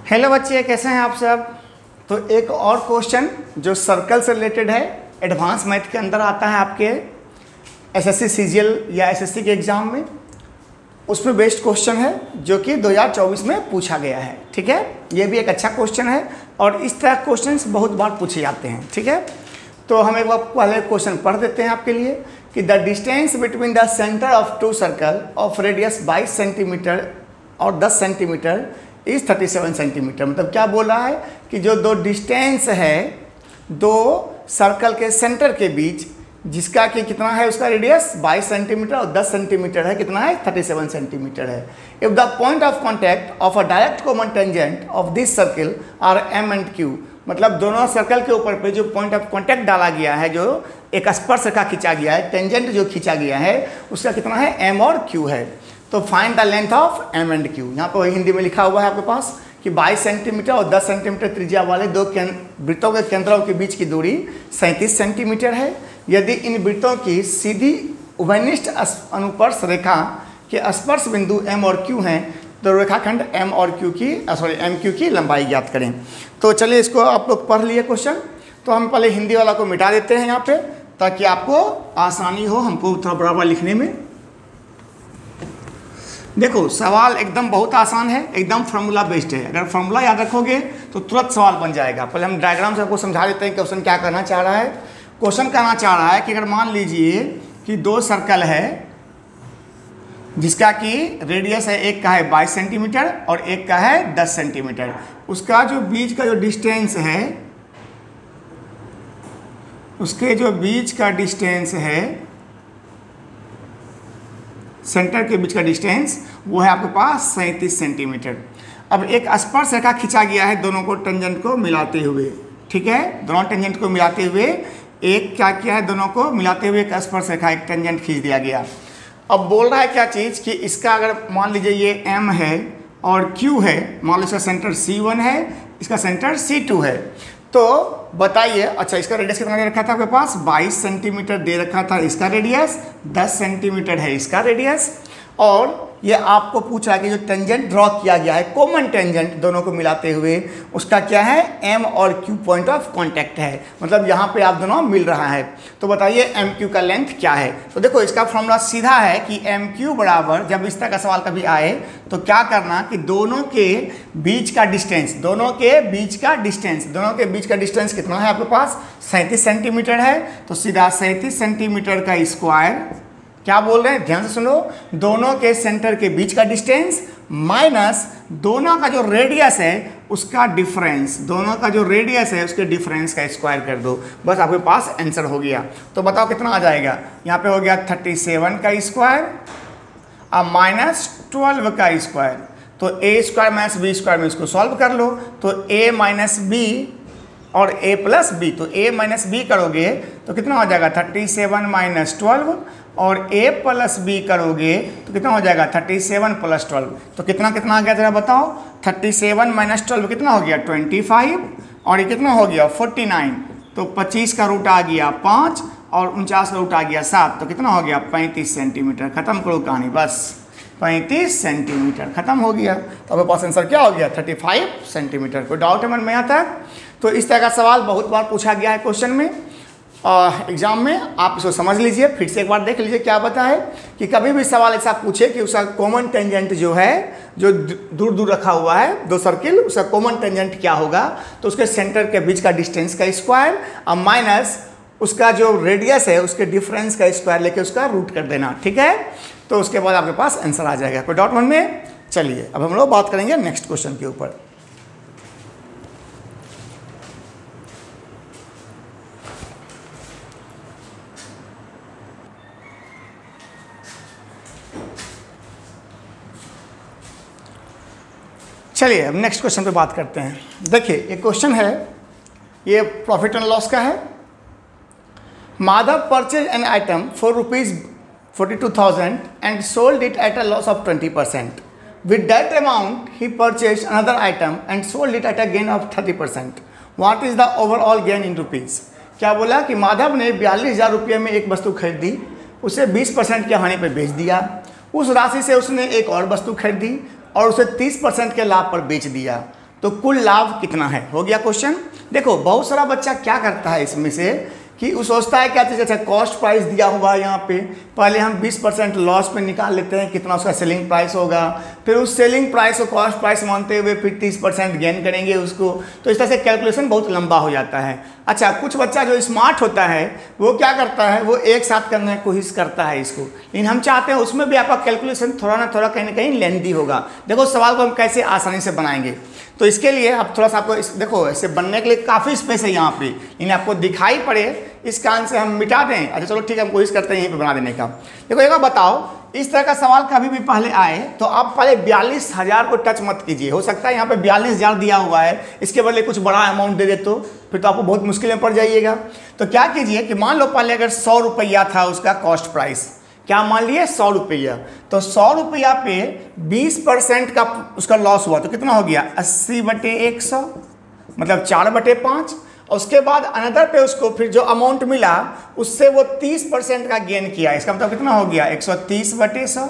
Hello बच्चे, कैसे हैं आप सब। तो एक और क्वेश्चन जो सर्कल से रिलेटेड है, एडवांस मैथ के अंदर आता है आपके एसएससी सीजीएल या एसएससी के एग्ज़ाम में, उसमें बेस्ड क्वेश्चन है जो कि 2024 में पूछा गया है। ठीक है, ये भी एक अच्छा क्वेश्चन है और इस तरह क्वेश्चंस बहुत बार पूछे जाते हैं। ठीक है, तो हम एक बार पहले क्वेश्चन पढ़ देते हैं आपके लिए कि the distance between the centre of two circle of radius 22 centimetre और 10 सेंटीमीटर इज 37 सेंटीमीटर। मतलब क्या बोल रहा है कि जो दो डिस्टेंस है दो सर्कल के सेंटर के बीच, जिसका कि कितना है, उसका रेडियस 22 सेंटीमीटर और 10 सेंटीमीटर है, कितना है 37 सेंटीमीटर है। If the point of contact of a direct common tangent of this circle are M and Q, मतलब दोनों सर्कल के ऊपर पे जो पॉइंट ऑफ कॉन्टैक्ट डाला गया है, जो एक स्पर्श रेखा खींचा गया है, टेंजेंट जो खींचा गया है, उसका कितना है एम और क्यू है। तो find the length of M and Q. यहाँ पर हिंदी में लिखा हुआ है आपके पास कि 22 सेंटीमीटर और 10 सेंटीमीटर त्रिज्या वाले दो वृत्तों के केंद्रों के बीच की दूरी 37 सेंटीमीटर है। यदि इन वृत्तों की सीधी उभयनिष्ठ अनुप्रस्थ रेखा के स्पर्श बिंदु एम और क्यू हैं, तो रेखाखंड एम और क्यू की एम क्यू की लंबाई ज्ञात करें। तो चलिए, इसको आप लोग पढ़ लिए क्वेश्चन। तो हम पहले हिंदी वाला को मिटा देते हैं यहाँ पे, ताकि आपको आसानी हो हमको थोड़ा बराबर लिखने में। देखो, सवाल एकदम बहुत आसान है, एकदम फार्मूला बेस्ड है। अगर फार्मूला याद रखोगे तो तुरंत सवाल बन जाएगा। पहले हम डायग्राम से आपको समझा देते हैं क्वेश्चन क्या करना चाह रहा है। क्वेश्चन कहना चाह रहा है कि अगर मान लीजिए कि दो सर्कल है जिसका कि रेडियस है, एक का है 22 सेंटीमीटर और एक का है 10 सेंटीमीटर, उसका जो बीच का जो डिस्टेंस है, उसके जो बीच का डिस्टेंस है, सेंटर के बीच का डिस्टेंस, वो है आपके पास 37 सेंटीमीटर। अब एक स्पर्श रेखा खींचा गया है दोनों को टेंजेंट को मिलाते हुए। ठीक है, दोनों टेंजेंट को मिलाते हुए एक क्या किया है, दोनों को मिलाते हुए एक स्पर्श रेखा, एक टेंजेंट खींच दिया गया। अब बोल रहा है क्या चीज़ कि इसका अगर मान लीजिए ये M है और Q है, मान लो इसका सेंटर C1 है, इसका सेंटर C2 है, तो बताइए। अच्छा, इसका रेडियस कितना दे रखा था आपके पास, 22 सेंटीमीटर दे रखा था इसका रेडियस, 10 सेंटीमीटर है इसका रेडियस, और ये आपको पूछ रहा है कि जो टेंजेंट ड्रॉ किया गया है, कॉमन टेंजेंट दोनों को मिलाते हुए, उसका क्या है, एम और क्यू पॉइंट ऑफ कांटेक्ट है। मतलब यहाँ पे आप दोनों मिल रहा है। तो बताइए एम क्यू का लेंथ क्या है। तो देखो, इसका फॉर्मूला सीधा है कि एम क्यू बराबर, जब इस तरह का सवाल कभी आए तो क्या करना कि दोनों के बीच का डिस्टेंस, दोनों के बीच का डिस्टेंस कितना है आपके पास, 37 सेंटीमीटर है। तो सीधा 37 सेंटीमीटर का स्क्वायर, क्या बोल रहे हैं, ध्यान से सुनो, दोनों के सेंटर के बीच का डिस्टेंस माइनस दोनों का जो रेडियस है उसका डिफरेंस, दोनों का जो रेडियस है उसके डिफरेंस का स्क्वायर कर दो, बस आपके पास आंसर हो गया। तो बताओ कितना आ जाएगा। यहाँ पे हो गया 37 का स्क्वायर और माइनस 12 का स्क्वायर। तो ए स्क्वायर माइनस बी स्क्वायर में इसको सॉल्व कर लो, तो ए माइनस बी और a प्लस बी, तो a माइनस बी करोगे तो कितना हो जाएगा 37 माइनस 12, और a प्लस बी करोगे तो कितना हो जाएगा 37 प्लस 12। तो कितना कितना आ गया जरा बताओ, 37 माइनस 12 कितना हो गया 25, और ये कितना हो गया 49। तो 25 का रूट आ गया 5 और 49 का रूट आ गया 7, तो कितना हो गया 35 सेंटीमीटर। खत्म करो कहानी, बस 35 सेंटीमीटर खत्म हो गया। तो आपके पास आंसर क्या हो गया 35 सेंटीमीटर। कोई डाउट है मन में आता है? तो इस तरह का सवाल बहुत बार पूछा गया है क्वेश्चन में, एग्जाम में। आप इसको समझ लीजिए, फिर से एक बार देख लीजिए क्या बता है कि कभी भी सवाल ऐसा पूछे कि उसका कॉमन टेंजेंट जो है, जो दूर दूर रखा हुआ है दो सर्किल, उसका कॉमन टेंजेंट क्या होगा, तो उसके सेंटर के बीच का डिस्टेंस का स्क्वायर और माइनस उसका जो रेडियस है उसके डिफरेंस का स्क्वायर लेके उसका रूट कर देना। ठीक है, तो उसके बाद आपके पास आंसर आ जाएगा। कोई डाउट मन में? चलिए, अब हम लोग बात करेंगे नेक्स्ट क्वेश्चन के ऊपर। चलिए, अब नेक्स्ट क्वेश्चन पे बात करते हैं। देखिए, एक क्वेश्चन है, ये प्रॉफिट एंड लॉस का है। Madhav purchase an item for ₹42,000 and sold it at a loss of 20%. With that amount, he purchased another item and sold it at a gain of 30%. What is the overall gain in rupees? क्या बोला कि माधव ने 42,000 रुपये में एक वस्तु खरीदी, उसे 20% की हानि पे बेच दिया, उस राशि से उसने एक और वस्तु खरीदी और उसे 30% के लाभ पर बेच दिया, तो कुल लाभ कितना है? हो गया क्वेश्चन। देखो बहुत सारा बच्चा क्या करता है इसमें से कि वो सोचता है क्या चीज़, अच्छा कॉस्ट प्राइस दिया हुआ है यहाँ पे, पहले हम 20% लॉस पे निकाल लेते हैं कितना उसका सेलिंग प्राइस होगा, फिर उस सेलिंग प्राइस को कॉस्ट प्राइस मानते हुए फिर 30% गेन करेंगे उसको, तो इस तरह से कैलकुलेशन बहुत लंबा हो जाता है। अच्छा कुछ बच्चा जो स्मार्ट होता है वो क्या करता है, वो एक साथ करने की कोशिश करता है इसको, लेकिन हम चाहते हैं उसमें भी आपका कैलकुलेशन थोड़ा ना थोड़ा कहीं ना कहीं लेंथी होगा। देखो सवाल को हम कैसे आसानी से बनाएंगे, तो इसके लिए आप थोड़ा सा आपको देखो ऐसे बनने के लिए काफ़ी स्पेस है यहाँ पे, लेकिन आपको दिखाई पड़े इस कारण से हम मिटा दें। अच्छा चलो ठीक है, हम कोशिश करते हैं यहीं पे बना देने का। देखो एक बार बताओ, इस तरह का सवाल कभी भी पहले आए तो आप पहले 42,000 को टच मत कीजिए। हो सकता है यहाँ पे 42,000 दिया हुआ है, इसके बदले कुछ बड़ा अमाउंट दे दे तो फिर तो आपको बहुत मुश्किल में पड़ जाइएगा। तो क्या कीजिए कि मान लो पहले अगर 100 रुपया था उसका कॉस्ट प्राइस, क्या मान लिए 100 रुपया, तो 100 रुपया पे 20% का उसका लॉस हुआ तो कितना हो गया 80/100, मतलब 4/5। और उसके बाद अनदर पे उसको फिर जो अमाउंट मिला उससे वो 30% का गेन किया, इसका मतलब कितना हो गया 130/100।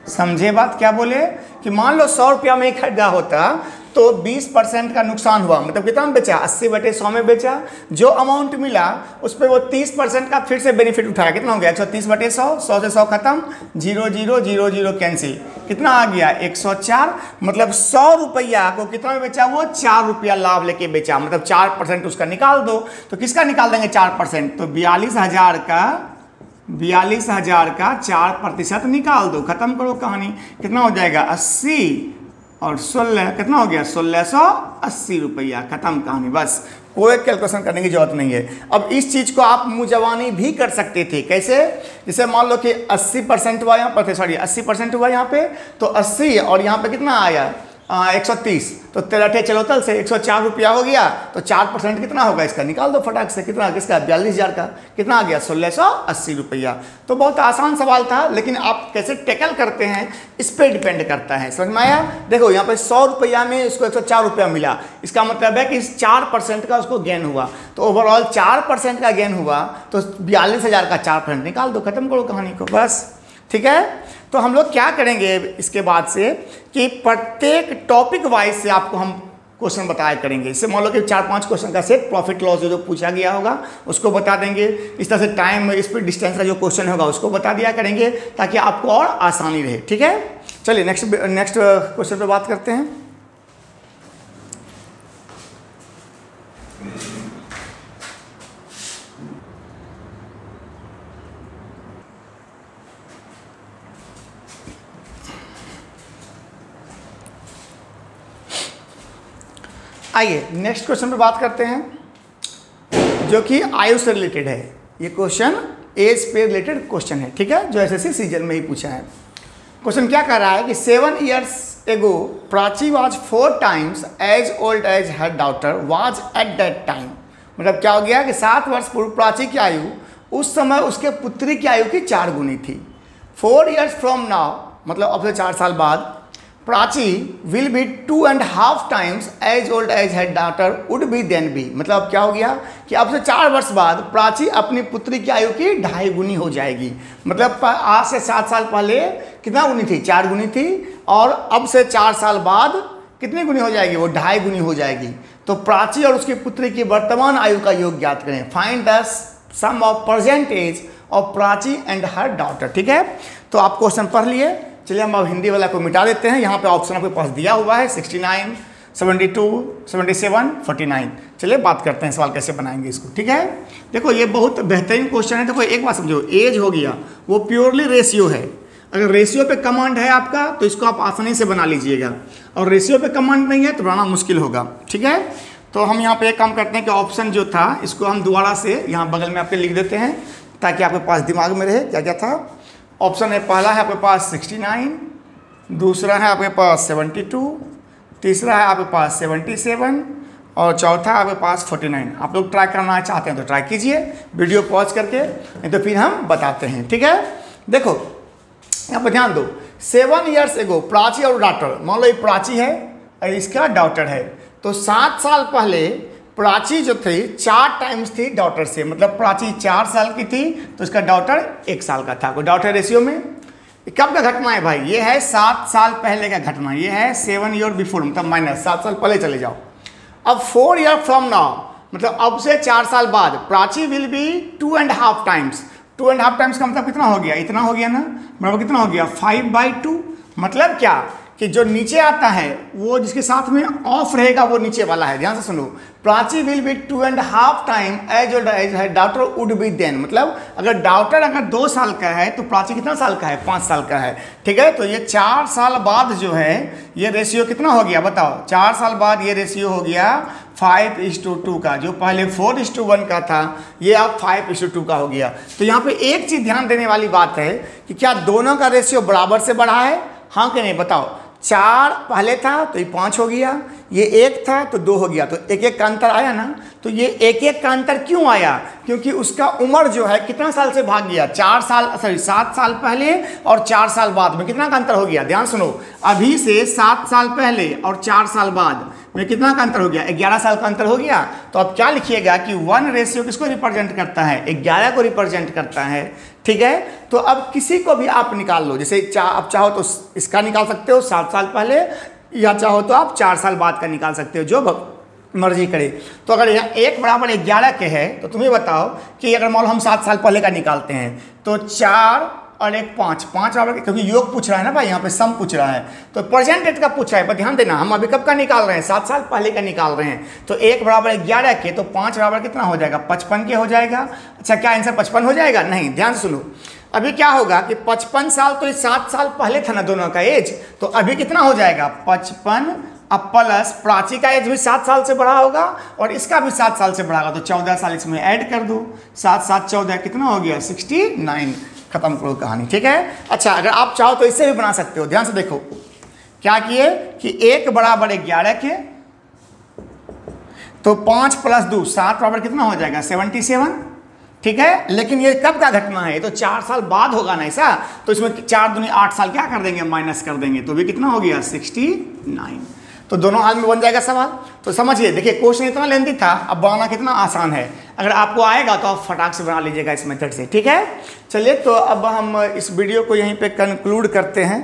समझे बात क्या बोले कि मान लो 100 रुपया में ही खरीदा होता तो 20% का नुकसान हुआ, मतलब कितना में बेचा 80/100 में बेचा, जो अमाउंट मिला उस पर वो 30% का फिर से बेनिफिट उठाया, कितना हो गया 130/100, 100 से 100 खत्म, 0 0 0 0 कैंसिल, कितना आ गया 104। मतलब 100 रुपया को कितना में बेचा, वो 4 रुपया लाभ लेके बेचा, मतलब 4% उसका निकाल दो, तो किसका निकाल देंगे 4%, तो 42,000 का 4% निकाल दो, खत्म करो कहानी, कितना हो जाएगा 80 और 16 कितना हो गया 1680 रुपया, खत्म कहानी, बस कोई कैलकुलेशन करने की जरूरत नहीं है। अब इस चीज़ को आप मुंह भी कर सकते थे, कैसे, जैसे मान लो कि 80% हुआ यहाँ पर, सॉरी 80% हुआ यहाँ पे, तो 80 और यहाँ पे कितना आया 130, तो 13 चलोतल से 104 रुपया हो गया, तो 4% कितना होगा इसका निकाल दो फटाक से, कितना किसका 42,000 का, कितना आ गया 1680 रुपया। तो बहुत आसान सवाल था, लेकिन आप कैसे टैकल करते हैं इस पर डिपेंड करता है, समझ में आया। देखो यहाँ पे 100 रुपया में उसको 104 रुपया मिला, इसका मतलब है कि 4% का उसको गेन हुआ, तो ओवरऑल 4% का गेन हुआ, तो 42,000 का 4% निकाल दो, खत्म करो कहानी को, बस ठीक है। तो हम लोग क्या करेंगे इसके बाद से कि प्रत्येक टॉपिक वाइज से आपको हम क्वेश्चन बताया करेंगे। इससे मान लो कि 4-5 क्वेश्चन का सेट प्रॉफिट लॉस जो पूछा गया होगा उसको बता देंगे, इस तरह से टाइम स्पीड डिस्टेंस का जो क्वेश्चन होगा उसको बता दिया करेंगे ताकि आपको और आसानी रहे, ठीक है। चलिए नेक्स्ट क्वेश्चन पे बात करते हैं। आइए नेक्स्ट क्वेश्चन पे बात करते हैं जो कि आयु से रिलेटेड है। ये क्वेश्चन एज पे रिलेटेड क्वेश्चन है, ठीक है, जो एसएससी सीजन में ही पूछा है। क्वेश्चन क्या कर रहा है कि 7 years ago Prachi was 4 times as old as her daughter was at that time. मतलब क्या हो गया कि 7 वर्ष पूर्व प्राची की आयु उस समय उसके पुत्री की आयु की 4 गुनी थी। 4 years फ्रॉम नाउ, मतलब अब से 4 साल बाद, Prachi will be 2.5 times as old as her daughter would be then be. मतलब क्या हो गया कि अब से 4 वर्ष बाद प्राची अपनी पुत्री की आयु की 2.5 गुनी हो जाएगी। मतलब आज से 7 साल पहले कितना गुनी थी, 4 गुनी थी, और अब से 4 साल बाद कितनी गुनी हो जाएगी, वो 2.5 गुनी हो जाएगी। तो प्राची और उसकी पुत्री की वर्तमान आयु का योग ज्ञात करें। Find the sum of present age of Prachi and her daughter, ठीक है। तो आप क्वेश्चन पढ़ लिए, चलिए हम अब हिंदी वाला को मिटा देते हैं। यहाँ पे ऑप्शन आपके पास दिया हुआ है 69, 72, 77, 49। चलिए बात करते हैं सवाल कैसे बनाएंगे इसको, ठीक है। देखो ये बहुत बेहतरीन क्वेश्चन है। देखो एक बात समझो, एज हो गया वो प्योरली रेशियो है। अगर रेशियो पे कमांड है आपका तो इसको आप आसानी से बना लीजिएगा, और रेशियो पे कमांड नहीं है तो बनाना मुश्किल होगा, ठीक है। तो हम यहाँ पे एक काम करते हैं कि ऑप्शन जो था इसको हम दोबारा से यहाँ बगल में आपके लिख देते हैं ताकि आपके पास दिमाग में रहे क्या क्या था। ऑप्शन है, पहला है आपके पास 69, दूसरा है आपके पास 72, तीसरा है आपके पास 77 और चौथा आपके पास 49। आप लोग ट्राई करना चाहते हैं तो ट्राई कीजिए वीडियो पॉज करके, नहीं तो फिर हम बताते हैं, ठीक है। देखो यहाँ पर ध्यान दो, 7 years ago प्राची और डॉटर, मान लो ये प्राची है और इसका डॉटर है, तो 7 साल पहले प्राची जो थी 4 टाइम्स थी डॉटर से। मतलब प्राची 4 साल की थी तो इसका डॉटर 1 साल का था। कोई डाउट है रेशियो में? कब का घटना है भाई? ये है 7 साल पहले का घटना, ये है 7 ईयर बिफोर, मतलब माइनस 7 साल पहले चले जाओ। अब 4 ईयर फ्रॉम नाउ, मतलब अब से 4 साल बाद, Prachi will be 2.5 times. 2.5 times का मतलब कितना हो गया? इतना हो गया ना, मतलब कितना हो गया? 5/2। मतलब क्या कि जो नीचे आता है वो जिसके साथ में ऑफ रहेगा वो नीचे वाला है। ध्यान से सुनो, Prachi will be 2.5 time as old as है डॉटर वुड बी देन। मतलब अगर डॉटर अगर 2 साल का है तो प्राची कितना साल का है? 5 साल का है। ठीक है, तो ये 4 साल बाद जो है ये रेशियो कितना हो गया बताओ? 4 साल बाद ये रेशियो हो गया 5:2 का। जो पहले 4:1 का था ये अब 5:2 का हो गया। तो यहाँ पे एक चीज ध्यान देने वाली बात है कि क्या दोनों का रेशियो बराबर से बढ़ा है? हाँ कि नहीं बताओ? 4 पहले था तो ये 5 हो गया, ये 1 था तो 2 हो गया, तो 1-1 का अंतर आया ना। तो ये 1-1 का अंतर क्यों आया? क्योंकि उसका उम्र जो है कितना साल से भाग गया? 7 साल पहले और 4 साल बाद में कितना का अंतर हो गया? ध्यान सुनो, अभी से 7 साल पहले और 4 साल बाद में कितना का अंतर हो गया? 11 साल का अंतर हो गया। तो अब क्या लिखिएगा कि 1 रेशियो किसको रिप्रेजेंट करता है? 11 को रिप्रेजेंट करता है। ठीक है, तो अब किसी को भी आप निकाल लो, जैसे आप चाहो तो इसका निकाल सकते हो 7 साल पहले, या चाहो तो आप 4 साल बाद का निकाल सकते हो, जो मर्जी करे। तो अगर यहाँ 1 बराबर 11 के है तो तुम्हें बताओ कि अगर मान लो हम 7 साल पहले का निकालते हैं तो 4 और 1 5 बराबर, क्योंकि योग पूछ रहा है ना भाई, यहाँ पे सम पूछ रहा है तो प्रेजेंट डेट का पूछ रहा है। पर ध्यान देना, हम अभी कब का निकाल रहे हैं? 7 साल पहले का निकाल रहे हैं। तो 1 बराबर 11 के, तो 5 बराबर कितना हो जाएगा? 55 के हो जाएगा। अच्छा, क्या आंसर 55 हो जाएगा? नहीं, ध्यान सुनो, अभी क्या होगा कि 55 साल तो 7 साल पहले था ना दोनों का एज, तो अभी कितना हो जाएगा? 55 अब प्लस प्राची का एज भी 7 साल से बढ़ा होगा और इसका भी 7 साल से बढ़ा होगा, तो 14 साल इसमें ऐड कर दो। 7 7 14 कितना हो गया? 69। खत्म करो कहानी। ठीक है, अच्छा अगर आप चाहो तो इससे भी बना सकते हो। ध्यान से देखो, क्या किए कि 1 बराबर 11 के, तो 5 + 2 7 बराबर कितना हो जाएगा? 77। ठीक है, लेकिन ये कब का घटना है? तो 4 साल बाद होगा ना ऐसा, तो इसमें 4 दूनी 8 साल क्या कर देंगे? माइनस कर देंगे, तो भी कितना हो गया? 69। तो दोनों हाल में बन जाएगा सवाल। तो समझिए, देखिए क्वेश्चन इतना लेंथी था, अब बनाना कितना आसान है। अगर आपको आएगा तो आप फटाक से बना लीजिएगा इस मेथड से। ठीक है, चलिए तो अब हम इस वीडियो को यहीं पे कंक्लूड करते हैं।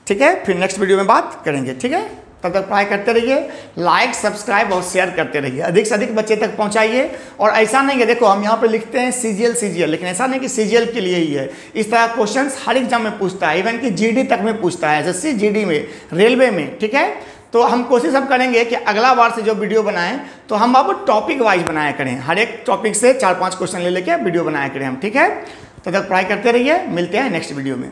ठीक है, फिर नेक्स्ट वीडियो में बात करेंगे। ठीक है, तब तक पढ़ाई करते रहिए, लाइक सब्सक्राइब और शेयर करते रहिए, अधिक से अधिक बच्चे तक पहुंचाइए। और ऐसा नहीं है, देखो हम यहाँ पे लिखते हैं CGL, लेकिन ऐसा नहीं कि CGL के लिए ही है। इस तरह क्वेश्चंस हर एग्जाम में पूछता है, इवन कि GD तक में पूछता है, SSC GD में, रेलवे में। ठीक है, तो हम कोशिश अब करेंगे कि अगला बार से जो वीडियो बनाएं तो हम अब टॉपिक वाइज बनाया करें, हर एक टॉपिक से 4-5 क्वेश्चन ले लेके वीडियो बनाया करें हम। ठीक है, तब तक पढ़ाई करते रहिए, मिलते हैं नेक्स्ट वीडियो में।